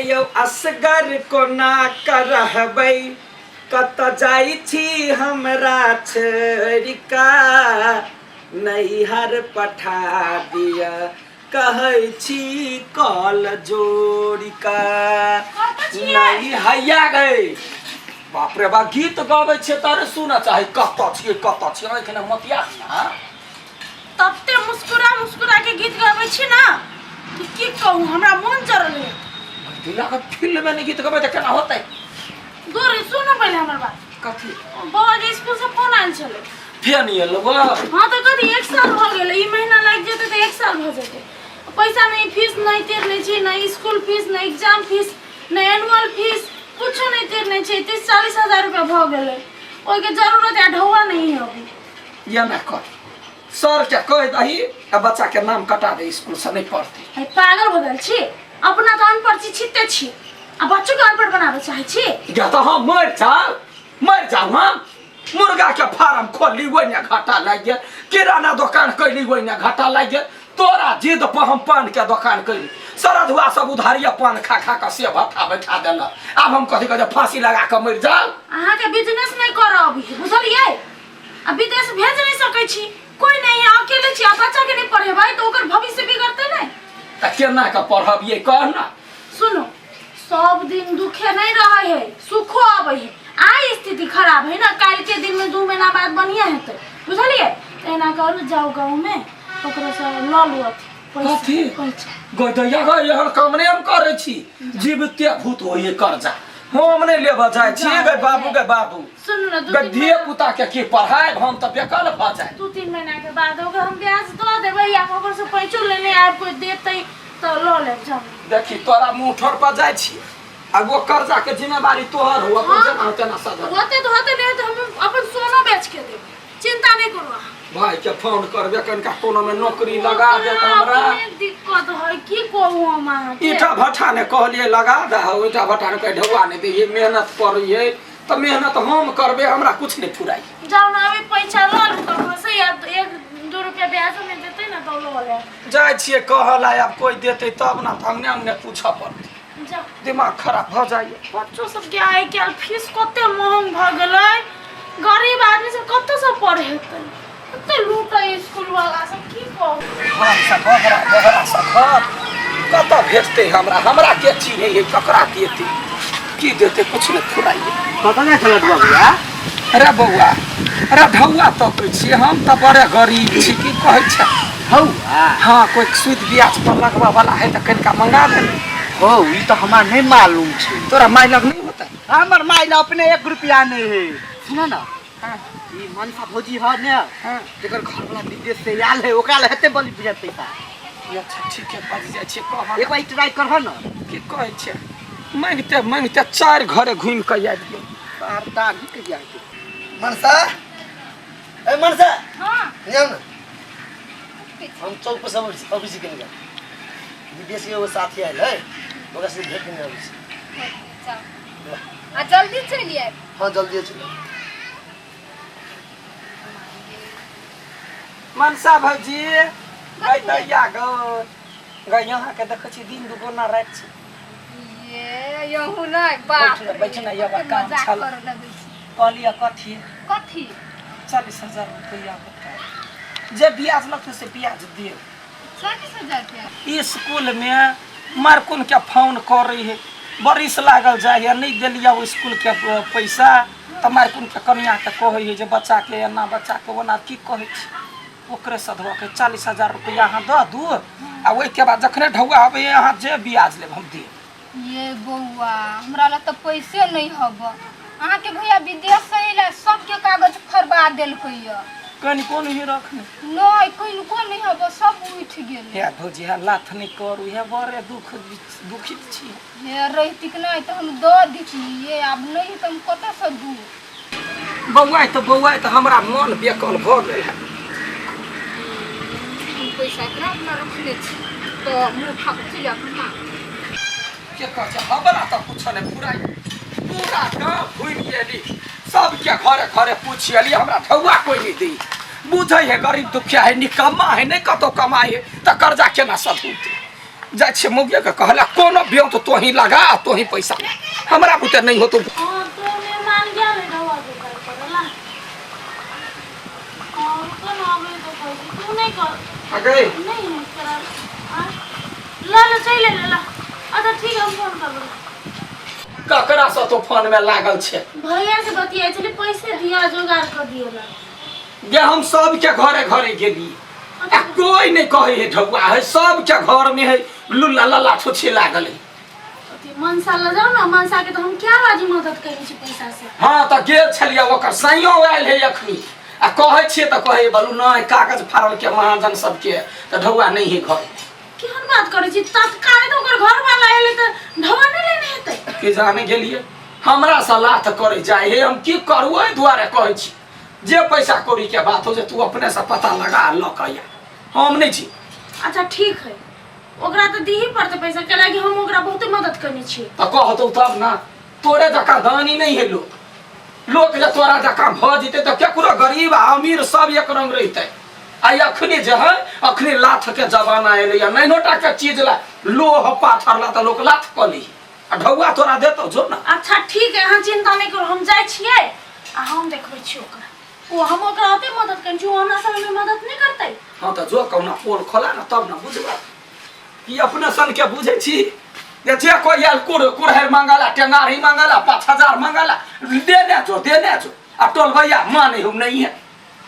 कहियो असगर कोना करहबै कत जाइ छी हमरा छरिका नैहर पठा दिया कहै छी कल जोड़िका नहीं हैया गई बाप रे बा गीत गाबै छे तारे सुन चाहे कत छी एखने मतिया ना तबते मुस्कुरा मुस्कुरा के गीत गाबै छी ना कि की कहूं हमरा मन जरल है दिला का फिल्म में गीत गाबै त केना होतै दूर सुनो पहले हमर बात कथी बाबा के स्कूल से फोन आइल छले फेर नहीं एलो बा हां त कथी 1 साल भ गेल ई महीना लाग जेते त 1 साल भ जेते पैसा नहीं फीस नहीं तेरने छी नहीं स्कूल फीस नहीं एग्जाम फीस नहीं एनुअल फीस कुछ नहीं तेरने छी 30-40 हजार रुपया भ गेले ओइ के जरूरत है ढौआ नहीं है अभी या ना कर सर क्या कह दही अब बच्चा के नाम कटा दे स्कूल से नहीं पढ़ते है पागल हो गेल छी अपना तो अनपढ़ छी छिते छी आ बच्चों के अनपढ़ बनावे चाहे छी या तो हम मर जाऊ हम मुर्गा के फार्म खोली वही घाटा लग गया किराना दुकान कैली वही घाटा लग गया तोरा जिद पर हम पान के दुकान कैली सरद हुआ सब उधारिया पान खा के से भट्ठा बैठा देला अब हम कथी कहे फांसी लगा के मर जाऊ अहाँ के बिजनेस नहीं करो अभी बुझलिए अब विदेश भेज नहीं सकै छी कोई नहीं है अकेले छी बच्चा के नहीं पढ़ेबै तो ओकर भविष्य बिगड़ते नहीं त केना के पढ़बिए कहना सुनो सब दिन दुखे नहीं रहे है सुखो आवे है आई स्थिति खराब है ना काल के दिन में 2 महीना बाद बढ़िया हेतै बुझलिए एना करू जाओ गांव में ओकरा से ल लो पैसा गदैया गए काम नहीं हम करे छी जीवते भूत होइए कर्जा हम नहीं लेबा जाय छी गे बाबू सुन न गधिए पुता के पढ़ाई हम त बेकल भ जाय 2-3 महीना के बाद ओकर हम ब्याज द देबै या ओकर से पैसो लेने आब कोई देतै त ल ले जाम देखी तोरा मुंह ठोर पर जाय छी आ वो कर्जा के जिम्मेदारी तोहर हो अपन जना होते ना सदा होते नहीं तो हम अपन सोना बेच के देब चिंता नहीं करो भाई के फोन करबे कनका कोनो में नौकरी लगा दे त हमरा दिक्कत है की कहूं हम ईटा भट्ठा ने कहलिए लगा दे ईटा भट्ठा ने कह ढौआ नहीं दे मेहनत करिए तो मेहनत हम करबे हमरा कुछ नहीं फुराई जाओ ना अभी पैसा ल लू तो से या 1-2 रुपया ब्याज में देते ना तो लो ले जाय छिए कहला अब कोई देते तब ना हमने पूछा पड़ते दिमाग खराब हो जाइए बच्चों सब के आइ काल फीस कते महंग भ गेलै गरीब आदमी सब कते सब पढ़े हेतै कते लूटा स्कूल वाला सब की कहू हम सब बहरा सब कत भेजते हमरा के चीज है ककरा देते की देते कुछ नहीं फुराइए कत नहीं चलत बाबूआ अरे बउआ अरे ढौआ तो कहै छी हम त बड़े गरीब छी की कहै छ ढौआ हां कोई सूद ब्याज पर लगवा वाला है त कनका मंगा दे हो ई तो हमरा नहीं मालूम छै तोरा माय लग नहीं होता हमर माय ल अपने 1 रुपया नहीं है सुना ना हां ई मनसा भौजी ह ने हां जेकर घर वाला विदेश से आयल है ओकरा ल हेते बलि बुझत पैसा अच्छा ठीक है बाज जाय छी कह एक बार ट्राई करह न की कहै छ मांगते 4 घरे घूम के आ दियो वार्ता के जाय मनसा ए मनसा हां जाओ ना हम चौक पर सब ऑफिस के निकल विदेश के वो साथी आयल है ओकरा से भेट करने आबै छी आ जल्दी चलिए हां जल्दी चलो मनसा भौजी गई दैया गई यहाँ के देख छी दिन दुगुना रात छी ये यहू नहीं बात बैठना ये काम छल कहलिए कथी 40,000 रुपया बता जे ब्याज लगते से ब्याज दे 40,000 रुपया स्कूल में मारकुन के फोन कर रही है बरिस लागल जाए नहीं दिलिया वो स्कूल के पैसा तो मारकुन के कनिया के कहे है जे बच्चा के एना बच्चा के ओना की कहे ओकरे सधवा के 40,000 रुपया अहाँ द दू आ ओइ के बाद जखने ढौआ आबे अहाँ जे ब्याज लेब हम दे ये बउआ हमरा ला तो पैसे नहीं हब अहाँ के भैया विदेश से आइला सब के कागज फरबा देलकैया कनी कोन ही रखने नहीं कोई को नहीं हब सब उठ गेल हे भौजी हे लाथ नहीं करू हे बड़े दुखित छी हे रहित कि नहीं तो हम द दिती ये अब नहीं तो हम कत से दू बौआ तो हमरा मन बेकल भ गेल है पैसा इतना अपना रखले छी तो मुंह फाक चला अपना के कह छ हमरा त कुछ नहीं पूरा गांव घूम गेली सब के घरे पूछियली हमरा ढौआ कोई नहीं दी बुझे है गरीब दुखिया है निकम्मा है नहीं कतो कमाई है त कर्जा केना सधुते जा छे मुगिया के कहला कोनो बियो तो तोही लगा तोही पैसा हमरा बुते नहीं हो तो हां तो मैं मान गया रे ढवा के कर करला और कौन आवे तो कोई तू नहीं कर अगे नहीं करा ला ला चल ले ला अच्छा ठीक है हम फोन कर ककरा से तो फोन में लागल छे भैया से बतिया चले पैसे दिया जोगाड़ कर दिएला ये हम सब के घरे घरे गेली आ कोई नहीं कहे है ढौआ है सब के घर में है लुल्ला लल्ला छुछी लागल है अति मनसा ल जाओ ना मनसा के तो हम क्या बाजी मदद करै छी पैसा से हां त गेल छलिया ओकर साइयो आयल है अखनी आ कहे छे त कहे बोलू नहीं कागज फाड़ल के महाजन सब के त ढौआ नहीं है घर केहन बात करै छी तत्काल तो ओकर घर वाला एले त ढवा नहीं लेने हेतै के जाने गेलिए हमरा से लात करे जाए है हम की करू ए दुआरे कहे छी जे पैसा कौड़ी के बात हो जे तू अपने से पता लगा ल कहिया हम नहीं छी अच्छा ठीक है ओकरा तो दीही पड़ते पैसा के लागी हम ओकरा बहुत मदद करनी छी त कहतो तब ना तोरे जका दानी नहीं है लोग जे तोरा जका भ जते त केकरो गरीब आ अमीर सब एक रंग रहते आई अखनी जे है अखनी लाथ के जमाना एले या नहीं नोटा के चीज ला लोह पाथर ला त लोग लाथ कली आ ढौआ तोरा देतो जो ना अच्छा ठीक है हां चिंता नहीं करो हम जाय छियै आ हम देखबै छी ओकरा ओ हम ओकरा ओते मदद करनी छी ओ हमरा सब में मदद नहीं करतै हां त जो कौना पोल खोला ना तब ना बुझबा कि अपने सन के बुझे छी जे कोई याल कुरहर मांगला टेंगारी मांगला 5000 मांगला देने जो आ टोल भैया माने हम नहीं है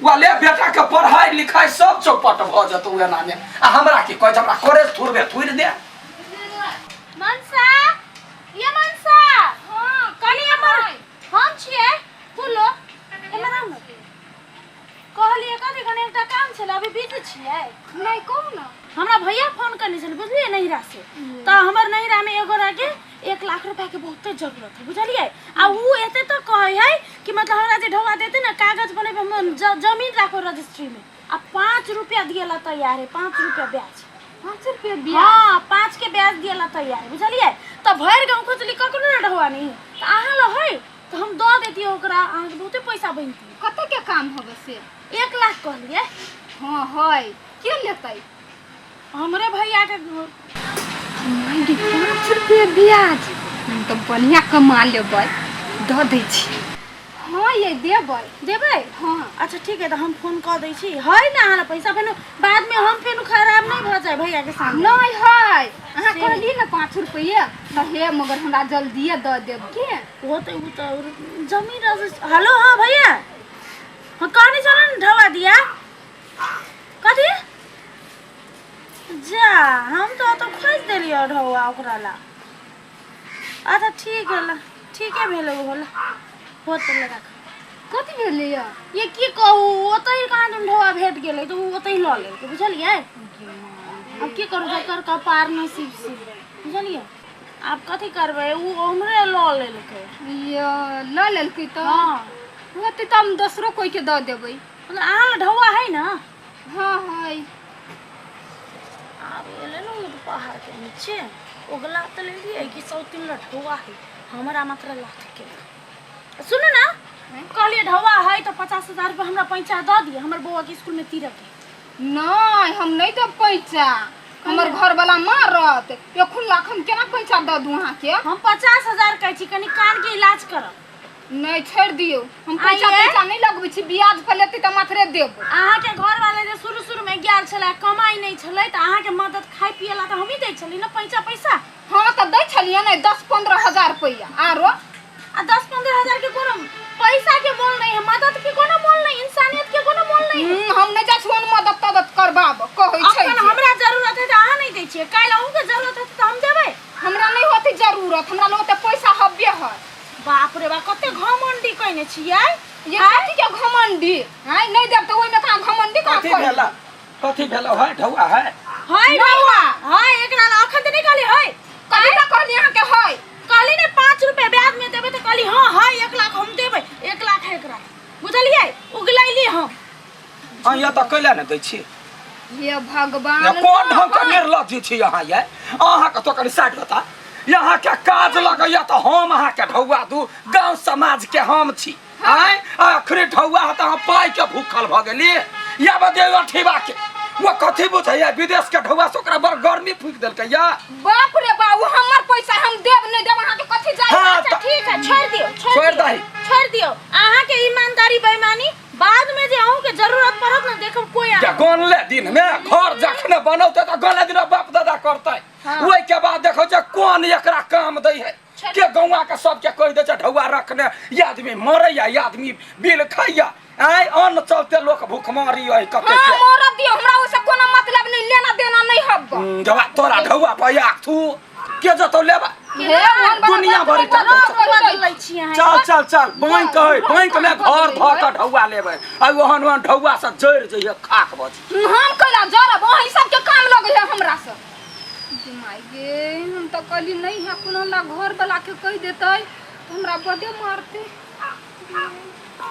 वाले बेटा के पढ़ाई लिखाई सब चौपट भ जतो एना में आ हमरा की कह हमरा करे थुरबे थुर दे मनसा ये मनसा हां कनी हमर हम छियै बोलो एमे नाम कहलिए कथि कने एकटा काम छले अभी बिजी छियै नहीं कहू ना हमरा भैया फोन करने छले बुझलिए नहिरा से त हमर नहिरा में एगो रह 1 लाख रुपया के बहुत जरूरत है बुझलिए आ ऊ एते तो कहे है कि मतलब हमरा जे ढवा देते ना कागज बनेबे हम जमीन राखो रजिस्ट्री में आ 5 रुपया दिएला तैयार है 5 रुपया ब्याज 5 रुपया ब्याज हां 5 के ब्याज दिएला तैयार है बुझलिए त भर गांव खोजली ककरो ना ढवा नहीं त आहा ल है तो हम द देती ओकरा आ बहुते पैसा बनती कते के काम होबे से 1 लाख कहलिए हां है के लेतै हमरे भैया के 5 रुपया ब्याज हम तो बढ़िया कमा लेबै द दै छी हां ये देबै हां अच्छा ठीक है तो हम फोन कर दै छी है ना हमरा पैसा फेनो बाद में हम फेनो खराब नहीं भ जाए भैया के सामने नहीं है अहाँ कहली ना 5 रुपया त हे मगर हमरा जल्दी द देब के वो तो जमीन रजिस्ट्री हेलो हां भैया हां कहनी चलन ढवा दिया कथि जा हम तो खोज देलियो ढवा ओकरा ला अच्छा ठीक है भेलो होला होत लगा कथि भेलै ये की कहू ओतै कहाँ तुम ढवा भेट गेलै तो ओतै ल लेलकै बुझलिए अब की करू जकर कपार नसीब से बुझलिए आप कथि करबै ऊ हमरे ल लेलकै ये ल लेलकै त हां होते त हम दूसरो कोई के द देबै मतलब अहाँ ढवा है ना हां है अब एले न ऊ पहाड़ के नीचे ओगला त ले लिए कि 103 ढवा है हमरा मात्र लाख के सुनो ना कहलिए ढवा है तो 50,000 रुपया हमरा पैसा द दिए हमर बउआ के स्कूल में तीरक है नहीं हम नहीं दे पैसा हमर घर वाला मारत 1 लाख हम केना पैसा द दू अहाँ के हम 50,000 कहै छी कनी कान के इलाज करब नहीं छोड़ दियो हम पैसा नहीं लगबै छी ब्याज पर लेती त माथरे देब अहाँ के घर वाले जे शुरू में गेल छले कमाई नहीं छले त अहाँ के मदद खाइ पियला त हम ही दै छली ना पैसा हां त दै छलिए नहीं 10-15 हजार रुपया आरो आ 10-15 हजार के कोनो पैसा के मोल नहीं है मदद के कोनो मोल नहीं इंसानियत के कोनो मोल नहीं हम नहीं जा छी मदद करबाब कहै छै अखन हमरा जरूरत है त अहाँ नहीं दै छियै काल अहू के जरूरत है त हम देबै हमरा नहीं होती जरूरत हमरा लोग त पैसा हब्बे है बाप रे बा कते घमंडी कइने छियै ये कथि के घमंडी हां नहीं देब त ओइ में का घमंडी का कथि भेला है ढौआ है ढौआ हां एकरा ला अखन त नहीं कहली है कथि का कहली अहाँ के है कहली ने 5 रुपया ब्याज में देबै त कहली हां है 1 लाख हम देबै 1 लाख है एकरा बुझलिए उगलैली हम हां या त कैला न दै छी ये भगवान या कोन ढंग के निर्लज्ज छी अहाँ ये अहाँ के तो कनि साइड बता यहाँ के काज लगैया तो हम अहाँ के ढौआ दू गांव समाज के हम छी आय आखिरी ढौआ त हम पाई के भूखल भ गेली या बदे अठीबा के वो कथि बुझैया विदेश के ढौआ से ओकरा बड़ गर्मी फूक देलकै या बाप रे बा वो हमर पैसा हम देब नहीं देब अहाँ के कथि जाय हाँ, अच्छा ठीक है छोड़ दियो छोड़ दही। छोड़ दियो अहाँ के ईमानदारी बेईमानी बाद में जे अहू के जरूरत पड़त न देखब कोई आ गनले दिन में घर जखने बनौते त गनले दिन बाप दादा करतै ओइ के बाद देखो जे कोन एकरा काम दै है के गौवा के सब के कह दे छै ढौआ रखने ये आदमी मरैया ये आदमी बिल खाइया आय अन्न चलते लोक भूखमरी है कते हां के मोर दियो हमरा ओसे कोनो मतलब नहीं लेना देना नहीं हब्बा जब तोरा ढौआ पया थू के जतो लेबा हे भगवान दुनिया भरि बदलै छी अहाँ चल चल चल बैंक है बैंक में घर ध के ढौआ लेबै आ ओहन ओहन ढौआ से जड़ जइए खाक बच हम कइला जरब वही सब के काम लगे है हमरा से माय गे हम तो कली नहीं है कोनो हमरा घर वाला के कह देतै हमरा बड़े मारते